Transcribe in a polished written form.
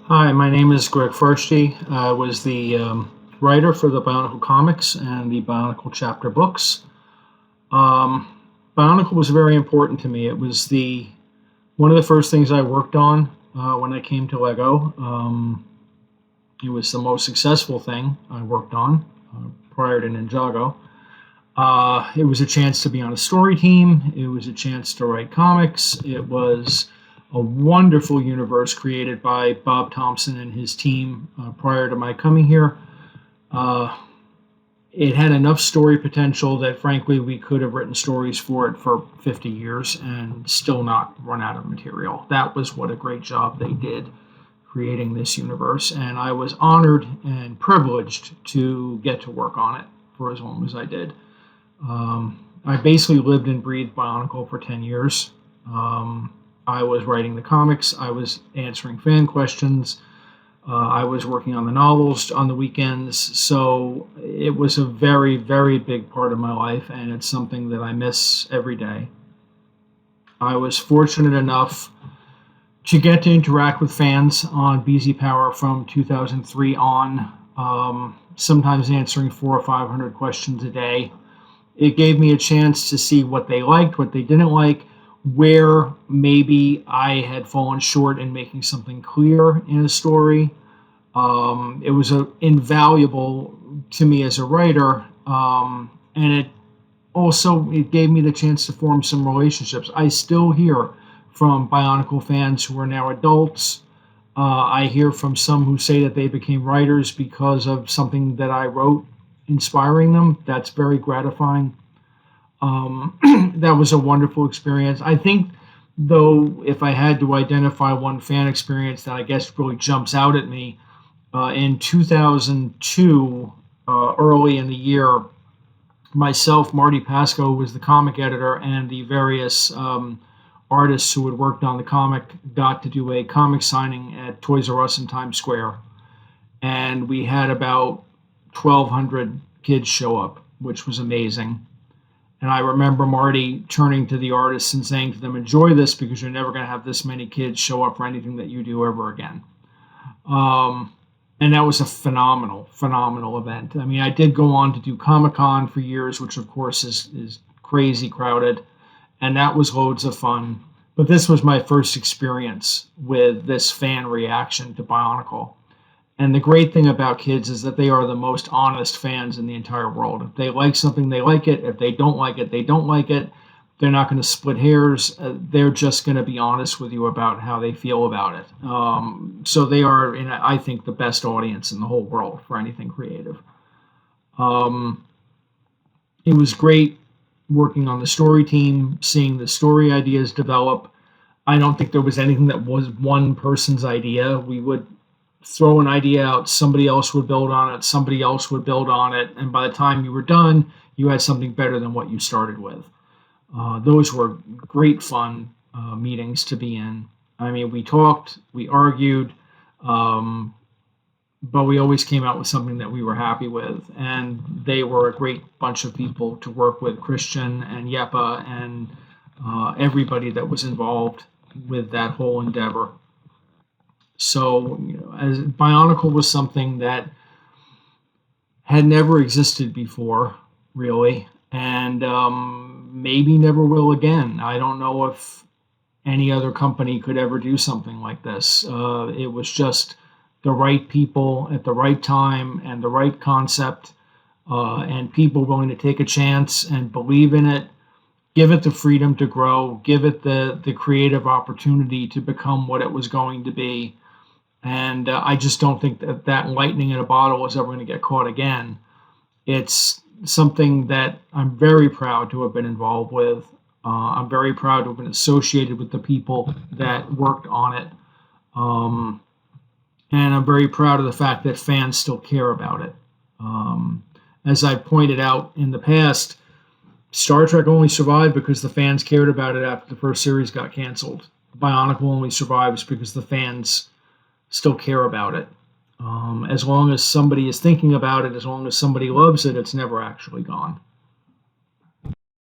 Hi, my name is Greg Farshtey. I was the writer for the Bionicle comics and the Bionicle chapter books. Um, Bionicle was very important to me. It was the one of the first things I worked on when I came to LEGO. It was the most successful thing I worked on prior to Ninjago. It was a chance to be on a story team. It was a chance to write comics. It was a wonderful universe created by Bob Thompson and his team prior to my coming here. Uh, it had enough story potential that, frankly, we could have written stories for it for 50 years and still not run out of material. That was what a great job they did creating this universe, and I was honored and privileged to get to work on it for as long as I did. I basically lived and breathed Bionicle for 10 years. I was writing the comics, I was answering fan questions, I was working on the novels on the weekends. So it was a very, very big part of my life, and it's something that I miss every day. I was fortunate enough to get to interact with fans on BZPower from 2003 on, sometimes answering 400 or 500 questions a day. It gave me a chance to see what they liked, what they didn't like, where maybe I had fallen short in making something clear in a story. It was invaluable to me as a writer, and it gave me the chance to form some relationships. I still hear from Bionicle fans who are now adults. I hear from some who say that they became writers because of something that I wrote inspiring them. That's very gratifying. That was a wonderful experience. I think, though, if I had to identify one fan experience that I guess really jumps out at me, in 2002, early in the year, myself, Marty Pasco, who was the comic editor, and the various artists who had worked on the comic got to do a comic signing at Toys R Us in Times Square. And we had about 1,200 kids show up, which was amazing. And I remember Marty turning to the artists and saying to them, enjoy this because you're never going to have this many kids show up for anything that you do ever again. And that was a phenomenal, phenomenal event. I mean, I did go on to do Comic-Con for years, which of course is crazy crowded. And that was loads of fun. But this was my first experience with this fan reaction to Bionicle. And the great thing about kids is that they are the most honest fans in the entire world. If they like something, they like it. If they don't like it, they don't like it. They're not going to split hairs. They're just going to be honest with you about how they feel about it. So they are, I think, the best audience in the whole world for anything creative. It was great working on the story team, seeing the story ideas develop. I don't think there was anything that was one person's idea. We would throw an idea out, somebody else would build on it, somebody else would build on it, and by the time you were done, you had something better than what you started with. Those were great fun meetings to be in. I mean, we talked, we argued, but we always came out with something that we were happy with, and they were a great bunch of people to work with, Christian and Yepa and everybody that was involved with that whole endeavor. So, as Bionicle was something that had never existed before, really, and maybe never will again. I don't know if any other company could ever do something like this. It was just the right people at the right time and the right concept, and people willing to take a chance and believe in it, give it the freedom to grow, give it the creative opportunity to become what it was going to be. And I just don't think that lightning in a bottle is ever going to get caught again. It's something that I'm very proud to have been involved with. I'm very proud to have been associated with the people that worked on it. And I'm very proud of the fact that fans still care about it. As I pointed out in the past, Star Trek only survived because the fans cared about it after the first series got canceled. Bionicle only survives because the fans still care about it. As long as somebody is thinking about it, as long as somebody loves it, it's never actually gone.